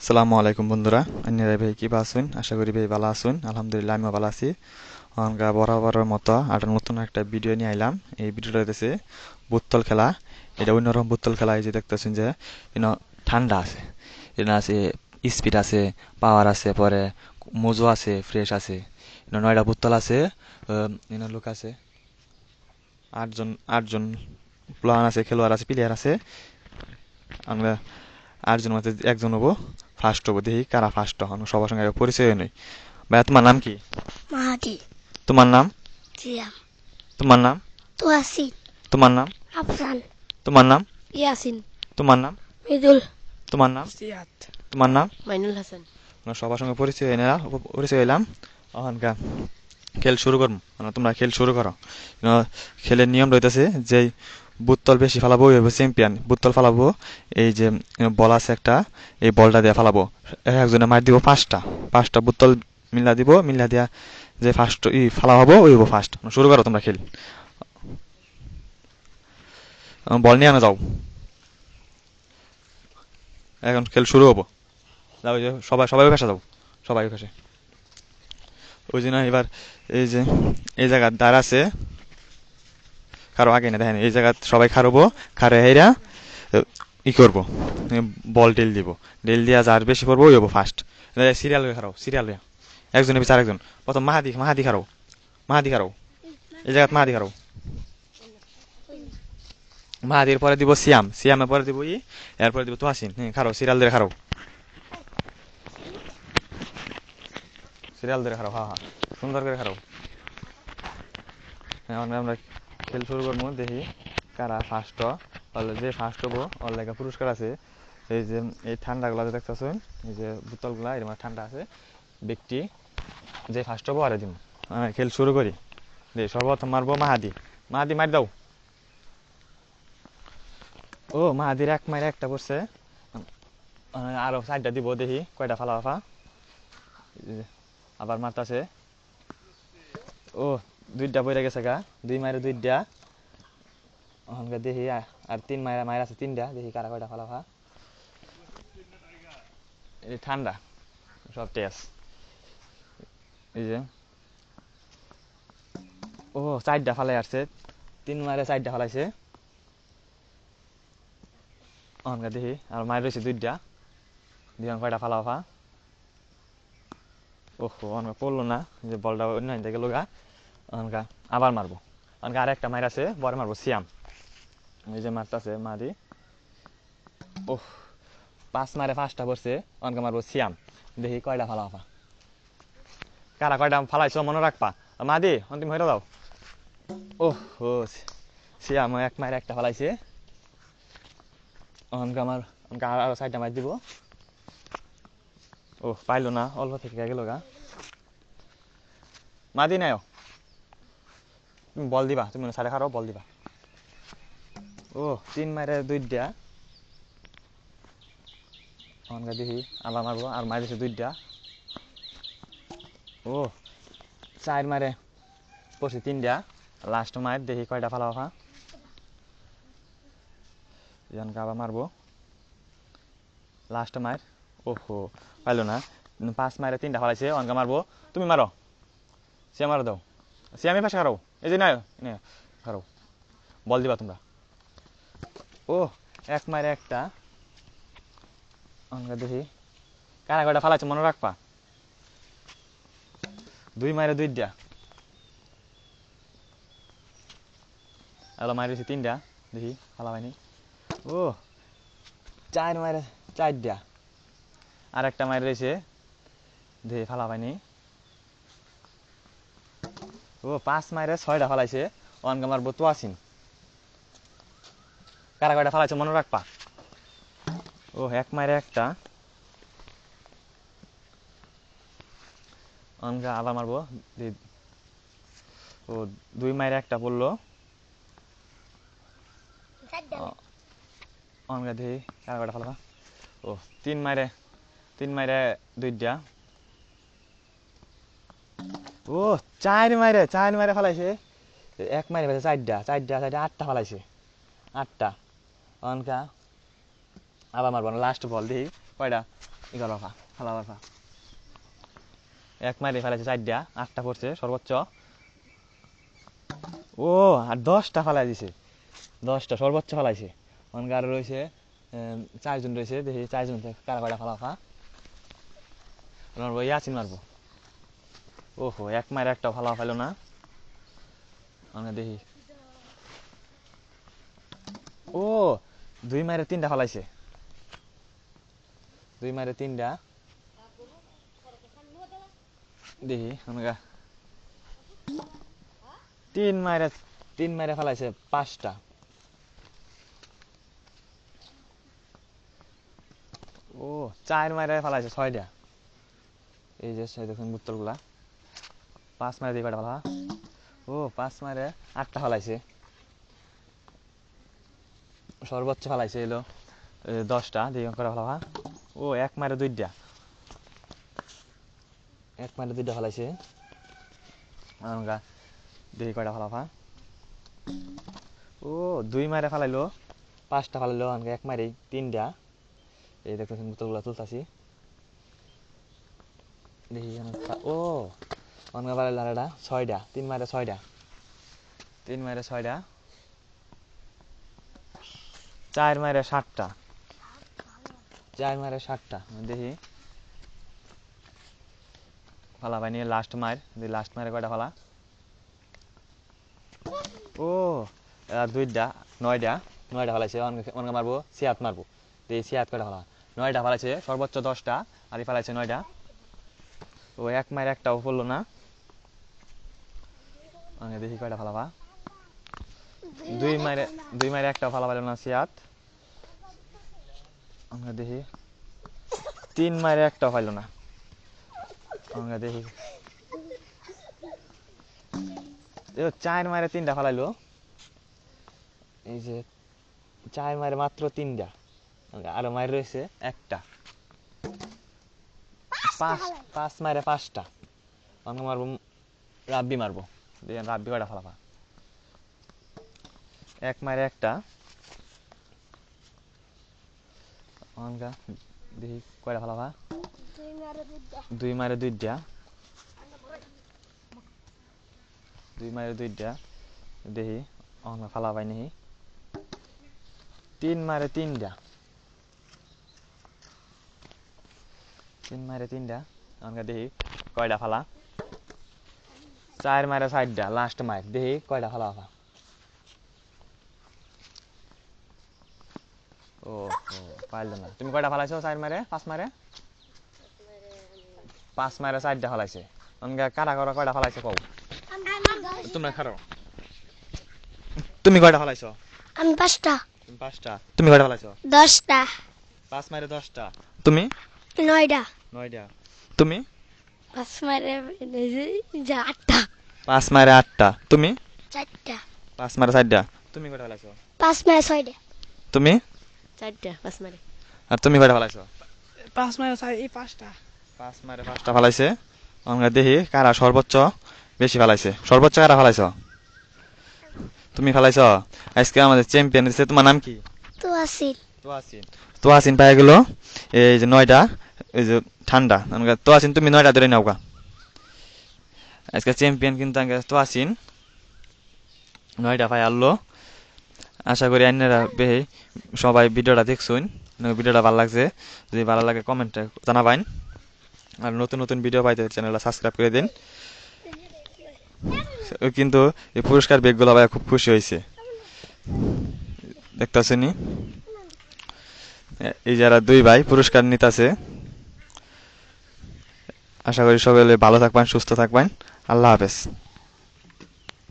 আসসালামু আলাইকুম বন্ধুরা, আপনারা ভাই কি আছেন? আশা করি ভাই ভালো আছেন। আলহামদুলিল্লাহ আমিও ভালো আছি। আমরা বরাবরের মতো আর নতুন একটা ভিডিও নিয়ে আইলাম। এই ভিডিওটা হইতেছে বোতল খেলা। এটা অন্যরকম বোতল খেলা। এই যে দেখতেছেন যে এখানে ঠান্ডা আছে, এখানে আছে স্পিড আছে, পাওয়ার আছে, পরে মোজো আছে, ফ্রেশ আছে। এখানে 9টা বোতল আছে। এখানে লোক আছে আটজন। আটজন প্লেয়ার আছে, খেলোয়াড় আছে, প্লেয়ার আছে। আমরা আটজন মধ্যে একজন হবো ফার্স্ট হবো। দেখি কারা ফার্স্ট হন। সবার সঙ্গে আগে পরিচয় নেই। ভাইয়া তোমার নাম কি? মাহাদি, তোমার নাম? জিয়াম, তোমার নাম? তোয়াসিন, তোমার নাম? আফরান, তোমার নাম? ইয়াসিন, তোমার নাম? মৃদুল, তোমার নাম? সিয়াদ, তোমার নাম? মাইনুল হাসান। আমরা সবার সঙ্গে পরিচয় এলাম। অহনকার খেল শুরু করবো, মানে তোমরা খেল শুরু করো। খেলের নিয়ম রইতেছে যে বুতল বেশি ফালাবো ওই হইব চ্যাম্পিয়ন। বুতল ফালাবো, এই যে বল আছে একটা, এই বলটা দিয়ে ফালাবো। একজনে মার দিব পাঁচটা। পাঁচটা বুতল মিলা দিব, মিলা দিয়া যে ফার্স্ট ফালা হবো ওই হইব ফার্স্ট। শুরু করো তোমরা খেল। বল নিয়ে আনা যাও, এখন খেল শুরু হবো। যাও, ওই যে সবাই সবাই কাছে যাও, সবাই কাছে। ওই জন্য এবার এই যে এই জায়গার দ্বার আছে, কারো আগে না দেখেন, এই জায়গা সবাই খারবো। খারে হেরা ই করবো, বল ডেল দিব। ডেল দিয়া যার বেশি পড়বো ওই হবো ফার্স্ট। সিরিয়াল হয়ে খারাও, সিরিয়াল হয়ে একজনের পিছনে আরেকজন। প্রথম মাহাদি, মাহাদি খারাও, মাহাদি খারাও, এই জায়গাত মাহাদি খারাও। মাহাদির পরে দিব সিয়াম, সিয়ামের পরে দিব এরপরে দিব তোহাসিন। হ্যাঁ খারাও, সিরিয়াল ধরে খারাও, সিরিয়াল ধরে খারাও। হ্যাঁ হ্যাঁ, সুন্দর করে খারাও। হ্যাঁ আমরা খেল শুরু করবো। দেখি কারা ফার্স্ট হলে। যে ফার্স্ট হবো ওর লেখা পুরস্কার আছে। এই যে এই ঠান্ডাগুলা যে দেখতেছেন, এই যে বোতলগুলা এর মধ্যে ঠান্ডা আছে। ব্যক্তি যে ফার্স্ট হবো আরে দিম। খেল শুরু করি। সর্বপ্রথম মারবো মাহাদি। মাহাদি মার দাও। ও মাহাদির এক মাইরে একটা পড়ছে। আরো চারটা দিব, দেখি কয়টা ফালা ফাফা। আবার মারতাছে। ও দুইটা বইরা গেছে গা, দুই মাইরে দুইটা। ওখানকার দেখি আর তিন মাইরা মাইরা আছে তিনটা, দেখি কারা কয়টা ফালা ফা। এই ঠান্ডা সব টেস। এই যে ও চারটা ফালাই আসছে, তিন মাইরে চারটা ফালাইছে। ওখানকার দেখি আর মাইর রয়েছে দুইটা, দুজন কয়টা ফালা ফা। ওহো অনকা পড়লো না, যে বলটা অন্য থেকে লোগা। অনকা আবার মারবো। অনকা আর একটা মাইর আছে, পরে মারবো সিয়াম। এই যে মারতাছে মারি। ওহ, পাঁচ মারে পাঁচটা পড়ছে। অনকা মারবো সিয়াম, দেখি কয়টা ফালা ফা। কারা কয়টা ফালাইছো মনে রাখবা। মাদি অন্তিম হয়ে দাও। ওহ ও, সিয়াম এক মাইরে একটা ফালাইছে। অনকা আমার অনকা আরো চারটা মার দিব। ওহ পাইলো না, অল্প থেকে গেল গা। মাদি নাই, তুমি বল দিবা, তুমি সাড়ে খারো বল দিবা। ও তিন মাইরে দুইটা। অনকা দেখি আবার মারবো, আর মার দিছে দুইটা। ও চার মারে পড়ছে তিনটা। লাস্ট মার দেখি কয়টা ফালা ফা। জনকে আবার মারবো লাস্ট মার। ওহো পাইলো না, পাঁচ মারে তিনটা ফালাইছে। অনকা মারবো, তুমি মারো, সিয়া মারো দাও। সিয়ামি পাশে খারাও, এই যে নাই খারাও, বল দিবা তোমরা। ও এক মারে একটা। অনকা দেখি কারা কয়টা ফালাইছে মনে রাখবা। দুই মারে দুইটা, এলো মার দিয়েছে তিনটা, দেখি ফালা হয়নি। ও চার মারে চারটা, আর একটা মার রয়েছে, দেখি ফালা পাইনি। ও পাঁচ মাইরে ছয়টা ফালাইছে। অনকা মারবো তোয়াসিন। কারা কয়টা ফালাইছে মনে রাখবা। ও এক মাইরে একটা। অনকা আবার মারবো। ও দুই মাইরে একটা পড়লো। অনকা দেখি কারা কয়টা ফালাবা। ও তিন মাইরে, তিন মাইরে দুইটা। ও চার মাইরে ফালাইছে। এক মাইরে ফেলছে চারটা, চারটা চারটা আটটা ফালাইছে, আটটা। অনকা আবার মারবো না, লাস্ট বল দেখি কয়টা। ফা ফালাবার ফা এক মাইরে ফেলাইছে 4টা 8টা পড়ছে সর্বোচ্চ ও আর 10টা ফালাই দিছে 10টা সর্বোচ্চ ফালাইছে অনগার রয়েছে 4 জন রয়েছে দেখি 4 জন থেকে কারা কয়টা ফালাফা ওই ইয়াসিন মারবো ওহো এক মাইরে একটা ফালা ফাইলো না আমরা দেখি ও 2 মাইরে 3টা ফালাইছে 2 মাইরে 3টা দেখি আমরা 3 মাইরে ফালাইছে 5টা ও 4 মাইরে ফালাইছে 6টা এই যে দেখুন বোতলগুলা 5 মাইরে দিয়ে কয়টা ফালা ও 5 মাইরে 8টা ফালাইছে সর্বোচ্চ ফালাইছে এলো 10টা দিয়ে করে ফালা ও এক মাইরে 2টা এক মাইরে 2টা ফালাইছে আমরা দেখি কয়টা ফালাফা ও 2 মাইরে ফালাইলো 5টা ফালাইলো আমরা এক মাইরে 3টা এই দেখতেছেন বোতলগুলা তুলতাছি দেখি ও অনগা ফালাইলো আর এটা 6টা 3 মাইরে 6টা 3 মাইরে 6টা 4 মাইরে 7টা 4 মাইরে 7টা দেখি ফালা ভাই নিয়ে লাস্ট মাইরে কয়টা ফালা ও 2টা 9টা ফালাইছে অনগা মারবো সিয়াত মারবো দেখি সিয়াত কয়টা ফালা 9টা ফালাইছে সর্বোচ্চ 10টা আর ফালাইছে 9টা ও এক মাইরে একটাও পড়লো না দেখি কয়টা ফালাবা 2 মাইরে একটাও ফালা পাইল না সিয়াত আমরা দেখি 3 মাইরে একটাও পাইল না আমরা দেখি 4 মাইরে 3টা ফালাইলো এই যে 4 মাইরে মাত্র 3টা আরো মাইর রয়েছে একটা 5 মাইরে 5টা আমরা মারবো রাব্বি মারবো দেখেন রাব্বি কয়টা ফালাবা এক মাইরে একটা আমরা দেখি কয়টা ফালাবা 2 মাইরে 2টা 2 মাইরে 2টা দেখি আমরা ফালাবাই নাহি 3 মাইরে 3টা 3 মাইরে 3টা আমরা দেখি কয়টা ফালা 4 মাইরে 4টা লাস্ট মাইর দেখি কয়টা ফালাবা ও পাইলো না তুমি কয়টা ফালাইছো 4 মাইরে 5 মাইরে 5 মাইরে 4টা ফালাইছে অনগা কারা কারা কয়টা ফালাইছে কও তোমরা খারাও তুমি কয়টা ফালাইছো আমি 5টা তুমি 5টা তুমি কয়টা ফালাইছো 10টা 5 মাইরে 10টা তুমি 9টা 9টা তুমি 5 মাইরে 8টা 5 মাইরে 8টা তুমি 4টা 5 মাইরে 4টা তুমি কয়টা ফালাইছো 5 মাইরে 6টা তুমি 4টা 5 মাইরে আর তুমি কয়টা ফালাইছো 5 মাইরে 5টা 5 মাইরে 5টা ফালাইছে আমরা দেখি কারা সর্বোচ্চ বেশি ফালাইছে সর্বোচ্চ কারা ফালাইছো তুমি ফালাইছো আজকে আমাদের চ্যাম্পিয়ন হইছে তোমার নাম কি তোয়াসিন পাই গেল এই যে 9টা এই যে ঠান্ডা আমরা তোয়াসিন তুমি 9টা ধরে নাও গা আজকে চ্যাম্পিয়ন কিন্তু আমরা তোয়াসিন 9টা পাই আনলো আশা করি আপনারা সবাই ভিডিওটা দেখছুন ভিডিওটা ভালো লাগছে যদি ভালো লাগে কমেন্টে জানাবেন আর নতুন নতুন ভিডিও পাইতে চ্যানেলটা সাবস্ক্রাইব করে দিন কিন্তু এই পুরস্কার ব্যাগগুলো ভাই খুব খুশি হয়েছে দেখতেছেন এই যারা 2 ভাই পুরস্কার নিতেছে আশা করি সকলে ভালো থাকবেন সুস্থ থাকবেন আল্লাহ হাফেজ